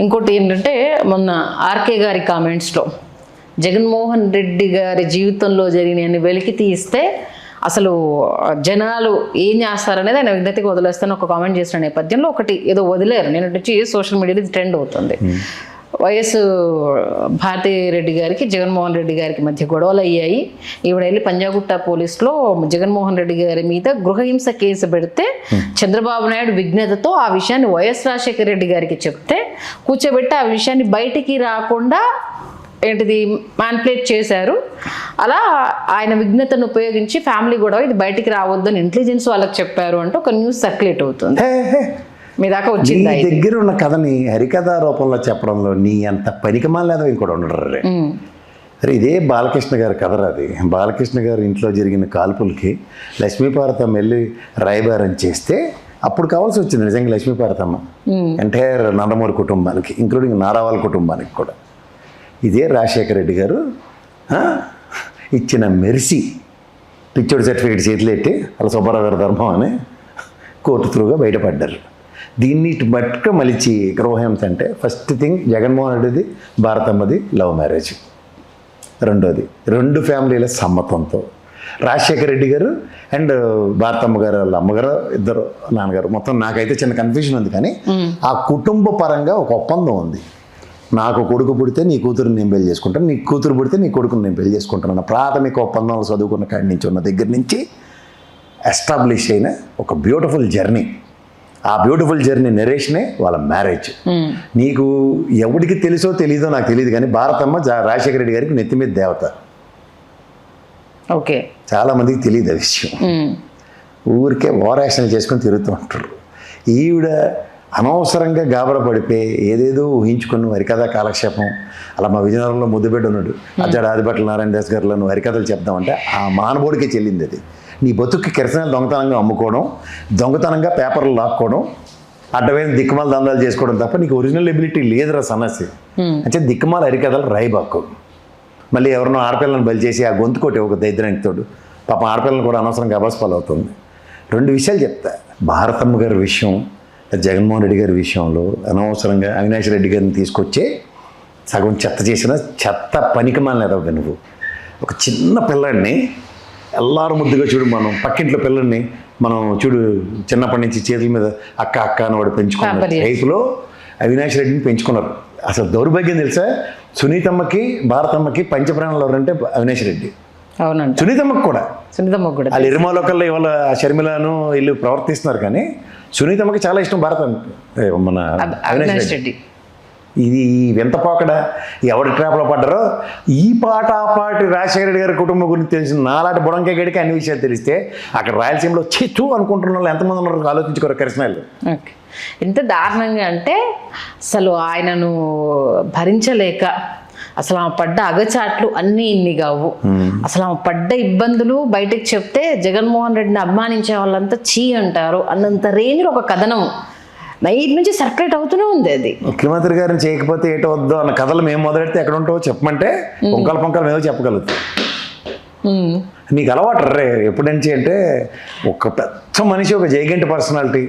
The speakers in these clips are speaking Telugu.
ఇంకోటి ఏంటంటే మొన్న ఆర్కే గారి కామెంట్స్లో జగన్మోహన్ రెడ్డి గారి జీవితంలో జరిగిన వెలికి తీస్తే అసలు జనాలు ఏం చేస్తారనేది ఆయన విజ్ఞతకి వదిలేస్తాను ఒక కామెంట్ చేసిన నేపథ్యంలో ఒకటి ఏదో వదిలేరు. నేను వచ్చి సోషల్ మీడియాలో ట్రెండ్ అవుతుంది. వైఎస్ భారతిరెడ్డి గారికి జగన్మోహన్ రెడ్డి గారికి మధ్య గొడవలు అయ్యాయి. ఈవిడ వెళ్ళి పంజాగుట్ట పోలీసులో జగన్మోహన్ రెడ్డి గారి మీద గృహహింస కేసు పెడితే చంద్రబాబు నాయుడు విజ్ఞతతో ఆ విషయాన్ని వైఎస్ రాజశేఖర రెడ్డి గారికి చెప్తే కూర్చోబెట్టి ఆ విషయాన్ని బయటికి రాకుండా ఏంటిది మ్యానిపులేట్ చేశారు. అలా ఆయన విజ్ఞతను ఉపయోగించి ఫ్యామిలీ గొడవ ఇది బయటికి రావద్దని ఇంటెలిజెన్స్ వాళ్ళకి చెప్పారు అంటే ఒక న్యూస్ సర్క్యులేట్ అవుతుంది. మీ దాకా వచ్చింది. దగ్గర ఉన్న కథని హరికథ రూపంలో చెప్పడంలో నీ అంత పనికిమాలేదో ఇంకోటి ఉండరు. అరే ఇదే బాలకృష్ణ గారి కథరా అది. బాలకృష్ణ గారి ఇంట్లో జరిగిన కాల్పులకి లక్ష్మీపార్వతమ్మ వెళ్ళి రాయబారం చేస్తే అప్పుడు కావాల్సి వచ్చింది నిజంగా లక్ష్మీపార్వతమ్మ ఎంటైర్ నందమూరి కుటుంబానికి, ఇంక్లూడింగ్ నారావాళ్ళ కుటుంబానికి కూడా. ఇదే రాజశేఖర రెడ్డి గారు ఇచ్చిన మెర్సీ పిచ్చోడి సర్టిఫికేట్ చేతులు ఎట్టి అలా సుబ్బారావు గారి ధర్మం అని కోర్టు త్రూగా బయటపడ్డారు. దీన్ని మట్టుగా మలిచి గృహహింస అంటే ఫస్ట్ థింగ్ జగన్మోహన్ రెడ్డిది భారతమ్మది లవ్ మ్యారేజ్. రెండోది రెండు ఫ్యామిలీల సమ్మతంతో రాజశేఖర రెడ్డి గారు అండ్ భారతమ్మ గారు వాళ్ళ అమ్మగారు ఇద్దరు నాన్నగారు మొత్తం నాకైతే చిన్న కన్ఫ్యూజన్ ఉంది. కానీ ఆ కుటుంబ పరంగా ఒక ఒప్పందం ఉంది. నాకు కొడుకు పుడితే నీ కూతురుని నేను పెళ్లి చేసుకుంటాను, నీ కూతురు పుడితే నీ కొడుకుని నేను పెళ్లి చేసుకుంటాను. ప్రాథమిక ఒప్పందాలు చదువుకున్న కాడి నుంచి ఉన్న దగ్గర నుంచి ఎస్టాబ్లిష్ అయిన ఒక బ్యూటిఫుల్ జర్నీ. ఆ బ్యూటిఫుల్ జర్నీ నెరేషనే వాళ్ళ మ్యారేజ్. నీకు ఎవరికి తెలుసో తెలీదో నాకు తెలియదు కానీ భారతమ్మ రాజశేఖర రెడ్డి గారికి నెత్తి మీద దేవత. ఓకే, చాలామందికి తెలియదు ఆ విషయం. ఊరికే ఓవరాక్షన్ చేసుకొని తిరుగుతూ ఉంటారు. ఈవిడ అనవసరంగా గాబరా పడిపోయి ఏదేదో ఊహించుకుని హరికథ కాలక్షేపం. అలా మా విజయనగరంలో ముద్దుబిడ్డ ఉన్నాడు అజ్జాడు ఆదిభట్ల నారాయణ దాస్ గారిలో నువ్వు హరికథలు చెప్దామంటే ఆ మానవుడికే చెల్లింది అది. నీ బతుక్కి కిరసనాలు దొంగతనంగా అమ్ముకోవడం, దొంగతనంగా పేపర్లు లాక్కోవడం, అడ్డమైన దిక్కుమాల దందాలు చేసుకోవడం తప్ప నీకు ఒరిజినల్ ఎబిలిటీ లేదురా సమస్య. అంటే దిక్కుమాల హరికథలు రాయిబాక్కు. మళ్ళీ ఎవరినో ఆడపిల్లని బలి చేసి ఆ గొంతుకోటి ఒక దరిద్రానికి తోడు పాప ఆడపిల్లని కూడా అనవసరంగా అబస్పాలు అవుతుంది. రెండు విషయాలు చెప్తా. భారతమ్మ గారి విషయం, జగన్మోహన్ రెడ్డి గారి విషయంలో అనవసరంగా అవినాష్ రెడ్డి గారిని తీసుకొచ్చే సగం చెత్త చేసిన చెత్త పనికిమాలినదవ్వ. నువ్వు ఒక చిన్న పిల్లాడిని ఎల్లారు ముద్దుగా చూడు, మనం పక్కింట్లో పిల్లల్ని మనం చూడు చిన్నప్పటి నుంచి చేతుల మీద అక్క అక్క అని వాడు పెంచుకున్నారు. రైతులో అవినాష్ రెడ్డిని పెంచుకున్నారు. అసలు దౌర్భాగ్యం తెలుసా, సునీతమ్మకి భారతమ్మకి పంచప్రాణాలు ఎవరంటే అవినాష్ రెడ్డి. అవునండి, సునీతమ్మకు కూడా వాళ్ళు ఇరుమాలోకల్లో ఇవాళ షర్మిలను వీళ్ళు ప్రవర్తిస్తున్నారు కానీ సునీతమ్మకి చాలా ఇష్టం మన అవినాష్ రెడ్డి. ఇది వింత పోకడ ఎవరి ట్రాప్లో పడ్డారో ఈ పాట ఆ పాటి రాజశేఖర రెడ్డి గారి కుటుంబం గురించి తెలిసిన నాలాంటి బుడంకాయ గడికి అన్ని విషయాలు తెలిస్తే అక్కడ రాయలసీమలో చెచ్చు అనుకుంటున్న వాళ్ళు ఎంతమంది ఉన్నారు ఆలోచించుకోరు కృష్ణాలు. ఎంత దారుణంగా అంటే అసలు ఆయనను భరించలేక అసలు ఆమె పడ్డ అగచాట్లు అన్నీ ఇన్ని కావు. అసలు ఆమె పడ్డ ఇబ్బందులు బయటకు చెప్తే జగన్మోహన్ రెడ్డిని అభిమానించే వాళ్ళంతా చీ అంటారు అన్నంత రేంజ్లో ఒక కథనం నైట్ నుంచి సర్క్యులేట్ అవుతూనే ఉంది. అది ముఖ్యమంత్రి గారిని చేయకపోతే ఏటో వద్దు అన్న కథలు మేము మొదలెడితే ఎక్కడ ఉంటావో చెప్పమంటే పొంకలు మేము చెప్పగలుగుతాం. నీకు అలవాటు రే ఎప్పటి నుంచి అంటే ఒక పెద్ద మనిషి, ఒక జైగెంట్ పర్సనాలిటీ.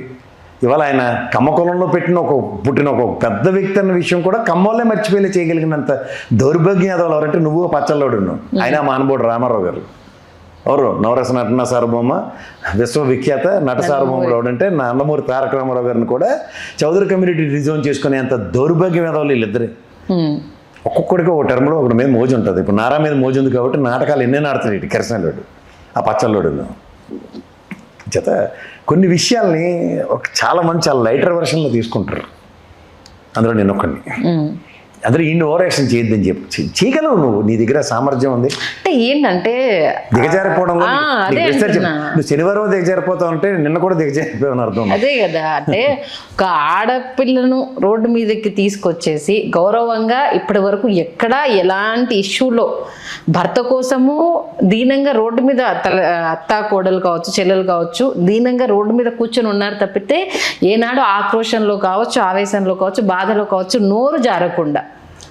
ఇవాళ ఆయన కమ్మకులంలో పుట్టిన ఒక పెద్ద వ్యక్తి అన్న విషయం కూడా కమ్మోళ్ళే మర్చిపోయి చేయగలిగినంత దౌర్భాగ్యం ఏదో ఎవరంటే నువ్వు పచ్చల్లోడు. ఆయన మానవుడు రామారావు గారు ఎవరు నవరస నటన సార్వభౌమ విశ్వవిఖ్యాత నట సార్వభౌముడు ఎవడంటే నందమూరి తారక రామారావు గారిని కూడా చౌదరి కమ్యూనిటీ రిజర్వ్ చేసుకునే అంత దౌర్భాగ్యం ఏదో వీళ్ళిద్దరే. ఒక్కొక్కడికి ఒక టర్మ్లో ఒకటి మీద మోజు ఉంటుంది. ఇప్పుడు నారా మీద మోజు ఉంది కాబట్టి నాటకాలు ఎన్నే ఆడుతున్నాయి ఇటు కిరసనలోడు ఆ పచ్చల్లోడు చేత కొన్ని విషయాల్ని చాలామంది చాలా లైటర్ వెర్షన్లో తీసుకుంటారు. అందులో నేను ఒక్కడిని అందులో ఇన్ని ఓవర్ యాక్షన్ చేయొద్దని చెప్పి చేయగలవు నువ్వు, నీ దగ్గర సామర్థ్యం ఉంది. అంటే ఏంటంటే దిగజారిపోవడంలో నువ్వు శనివారం దిగజారిపోతావు అంటే నిన్న కూడా దిగజారిపోయావు అర్థం. అదే కదా, అంటే ఒక ఆడపిల్లను రోడ్డు మీదకి తీసుకొచ్చేసి గౌరవంగా ఇప్పటి వరకు ఎక్కడా ఎలాంటి ఇష్యూలో భర్త కోసము దీనంగా రోడ్డు మీద అత్త కోడలు కావచ్చు చెల్లెలు కావచ్చు దీనంగా రోడ్డు మీద కూర్చొని ఉన్నారు తప్పితే ఏనాడు ఆక్రోషంలో కావచ్చు ఆవేశంలో కావచ్చు బాధలో కావచ్చు నోరు జారకుండా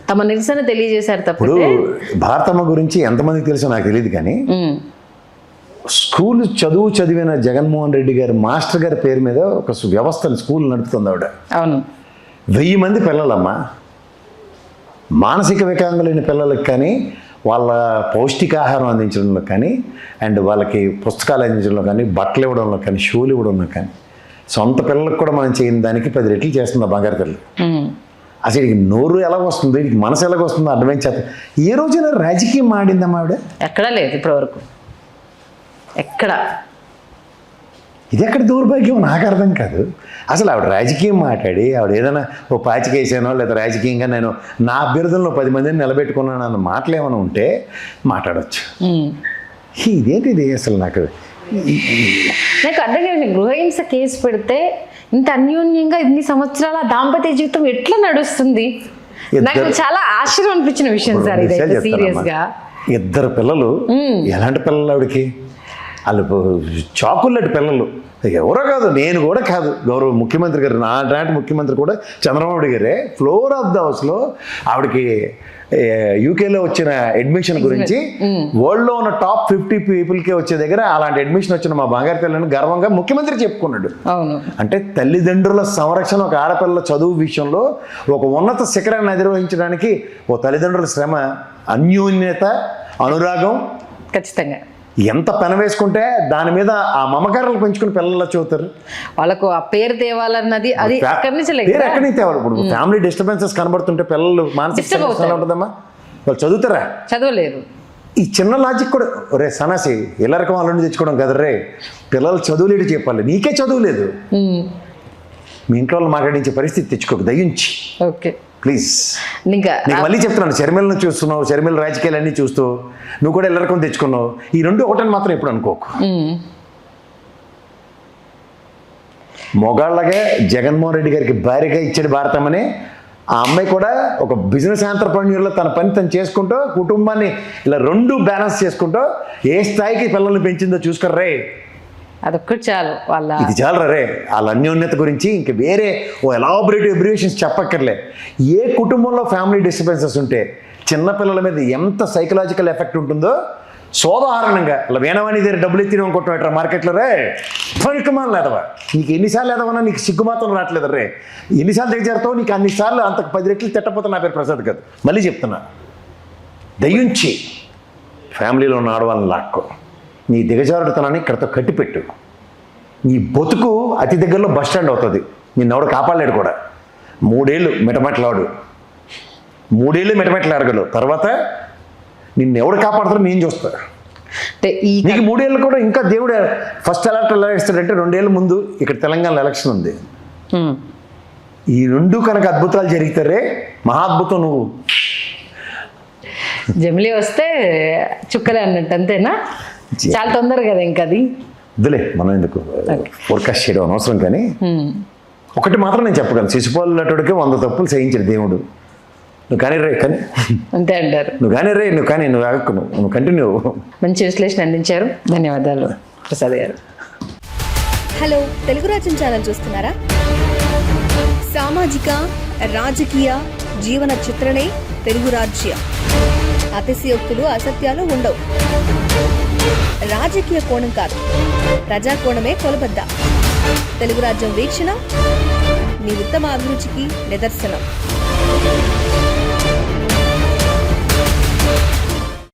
తమ నిరసన తెలియజేశారు తప్పితే. భారతమ్మ గురించి ఎంతమందికి తెలుసో నాకు తెలియదు కానీ స్కూల్ చదివిన జగన్మోహన్ రెడ్డి గారి మాస్టర్ గారి పేరు మీద ఒక వ్యవస్థను స్కూల్ నడుపుతుంది ఆవిడ. అవును, 1000 మంది పిల్లలమ్మా, మానసిక వికలాంగులైన పిల్లలకి కానీ వాళ్ళ పౌష్టికాహారం అందించడంలో కానీ అండ్ వాళ్ళకి పుస్తకాలు అందించడంలో కానీ బట్టలు ఇవ్వడంలో కానీ షూలు ఇవ్వడంలో కానీ సొంత పిల్లలకు కూడా మనం చేయని దానికి 10 రెట్లు చేస్తుంది ఆ బంగారు తల్లి. అసలు వీడికి నోరు ఎలా వస్తుందో, వీడికి మనసు ఎలాగ వస్తుందో అర్థమైన చేత ఏ రోజైనా రాజకీయం ఆడిందమ్మా ఆవిడ? ఎక్కడా లేదు ఇప్పటివరకు, ఎక్కడ. ఇది ఎక్కడ దౌర్భాగ్యం నాకు అర్థం కాదు. అసలు ఆవిడ రాజకీయం మాట్లాడి ఆవిడ ఏదైనా ఓ పాచికేసానో లేదా రాజకీయంగా నేను నా అభ్యర్థులను 10 మందిని నిలబెట్టుకున్నాను అన్న మాటలు ఏమైనా ఉంటే మాట్లాడవచ్చు. ఇదేంటి ఇది అసలు నాకు అర్థం కాదు. గృహహింస కేసు పెడితే ఇంత అన్యోన్యంగా ఇన్ని సంవత్సరాల దాంపత్య జీవితం ఎట్లా నడుస్తుంది? నాకు చాలా ఆశ్చర్యం అనిపించిన విషయం సార్ ఇది. సీరియస్ గా 2 పిల్లలు. ఎలాంటి పిల్లలు ఆవిడకి? వాళ్ళు చాకుల్లటి పిల్లలు. ఎవరో కాదు, నేను కూడా కాదు, గౌరవ ముఖ్యమంత్రి గారు, నాటి ముఖ్యమంత్రి కూడా చంద్రబాబు గారే ఫ్లోర్ ఆఫ్ ద హౌస్లో ఆవిడకి యూకేలో వచ్చిన అడ్మిషన్ గురించి వరల్డ్లో ఉన్న టాప్ 50 పీపుల్కే వచ్చే దగ్గర అలాంటి అడ్మిషన్ వచ్చిన మా బంగారు పిల్లని గర్వంగా ముఖ్యమంత్రి చెప్పుకున్నాడు. అంటే తల్లిదండ్రుల సంరక్షణ, ఒక ఆడపిల్లల చదువు విషయంలో ఒక ఉన్నత శిఖరాన్ని అధిరోహించడానికి ఓ తల్లిదండ్రుల శ్రమ, అన్యోన్యత, అనురాగం ఖచ్చితంగా ఎంత పెన వేసుకుంటే దాని మీద ఆ మమకారాలు పెంచుకుని పిల్లల్లో చదువుతారు. వాళ్ళకు ఆ పేరు తేవాలన్నది అది ఎక్కడి నుంచి తేవాలి. ఇప్పుడు ఫ్యామిలీ డిస్టర్బెన్సెస్ కనబడుతుంటే పిల్లలు మానసిక ఉంటుందమ్మా, వాళ్ళు చదువుతారా? చదవలేరు. ఈ చిన్న లాజిక్ కూడా రే సనాసి ఇలా రకం అల్లుండి తెచ్చుకోవడం కదా రే, పిల్లలు చదువులేడు చెప్పాలి. నీకే చదువులేదు, మీ ఇంట్లో వాళ్ళు మాట్లాడించే పరిస్థితి తెచ్చుకోకు దయించి. Okay please. ఇంకా నీకు మళ్ళీ చెప్తున్నాను, షర్మిలను చూస్తున్నావు, షర్మిల రాజకీయాలన్నీ చూస్తూ నువ్వు కూడా ఇలా రకం తెచ్చుకున్నావు. ఈ 2 ఒకటని మాత్రం ఎప్పుడు అనుకోకు. మొగాళ్ళగా జగన్మోహన్ రెడ్డి గారికి భారీగా ఇచ్చాడు భారతమని ఆ అమ్మాయి కూడా ఒక బిజినెస్ ఆంటర్‌ప్రెన్యూర్లో తన పని తను చేసుకుంటూ కుటుంబాన్ని ఇలా 2 బ్యాలెన్స్ చేసుకుంటూ ఏ స్థాయికి పిల్లల్ని పెంచిందో చూసుకోర్రే. అదొక్కటి చాలు. వాళ్ళ ఇది చాలు రే. వాళ్ళ అన్యోన్యత గురించి ఇంక వేరే ఓ ఎలాబరేటివ్ అబ్రివేషన్స్ చెప్పక్కర్లే. ఏ కుటుంబంలో ఫ్యామిలీ డిస్టర్బెన్సెస్ ఉంటే చిన్నపిల్లల మీద ఎంత సైకలాజికల్ ఎఫెక్ట్ ఉంటుందో సోదాహరణంగా ఇలా వేణవాణి దగ్గర డబ్బులు ఎత్తిన అనుకుంటున్నా మార్కెట్లో రే పనికిమాలి లేదవా, నీకు ఎన్నిసార్లు లేదవన్నా నీకు సిగ్గు మాత్రం రావట్లేదు రే, ఎన్నిసార్లు దగ్గరతో నీకు అన్నిసార్లు అంత 10 రెట్లు తిట్టపోతే నా పేరు ప్రసాద్ కాదు. మళ్ళీ చెప్తున్నా, దయించి ఫ్యామిలీలో ఉన్న ఆడవాళ్ళని లాక్కో, నీ దిగజారుడుతనాన్ని ఇక్కడతో కట్టిపెట్టు. నీ బతుకు అతి దగ్గరలో బస్ స్టాండ్ అవుతుంది, నిన్నెవడు కాపాడలేడు కూడా. 3 ఏళ్ళు మిటమెట్లాడు, 3 ఏళ్ళు మిటమెట్లాడగలవు, తర్వాత నిన్నెవడు కాపాడుతారో నేను చూస్తా. నీకు 3 ఏళ్ళు కూడా ఇంకా దేవుడు ఫస్ట్ అలర్ట్ ఎలా ఇస్తాడంటే 2 ఏళ్ళ ముందు ఇక్కడ తెలంగాణలో ఎలక్షన్ ఉంది. ఈ 2 కనుక అద్భుతాలు జరిగితారే మహాద్భుతం. నువ్వు జమిలీ వస్తే చుక్కలే అన్నట్టు అంతేనా? చాలా తొందర కదా ఇంకా అది వద్దులే, మనం ఎందుకు ఫోర్కాస్ట్ చేయడం అనవసరం. కానీ ఒకటి మాత్రం నేను చెప్పగలను, శిశుపాలు నటుడికి 100 తప్పులు చేయించాడు దేవుడు. నువ్వు కానీ రే, కానీ అంతే అంటారు. నువ్వు కానీ రే, నువ్వు కానీ నువ్వు ఆగకు, నువ్వు కంటిన్యూ. మంచి విశ్లేషణ అందించారు, ధన్యవాదాలు ప్రసాద్ గారు. హలో, తెలుగు రాజ్యం ఛానల్ చూస్తున్నారా? సామాజిక, రాజకీయ, జీవన చిత్రణే తెలుగు రాజ్యం. అతిశయోక్తులు, అసత్యాలు ఉండవు. రాజకీయ కోణం కాదు, ప్రజా కోణమే కొలబద్ద. తెలుగు రాజ్యం వీక్షణ మీ ఉత్తమ అభిరుచికి నిదర్శనం.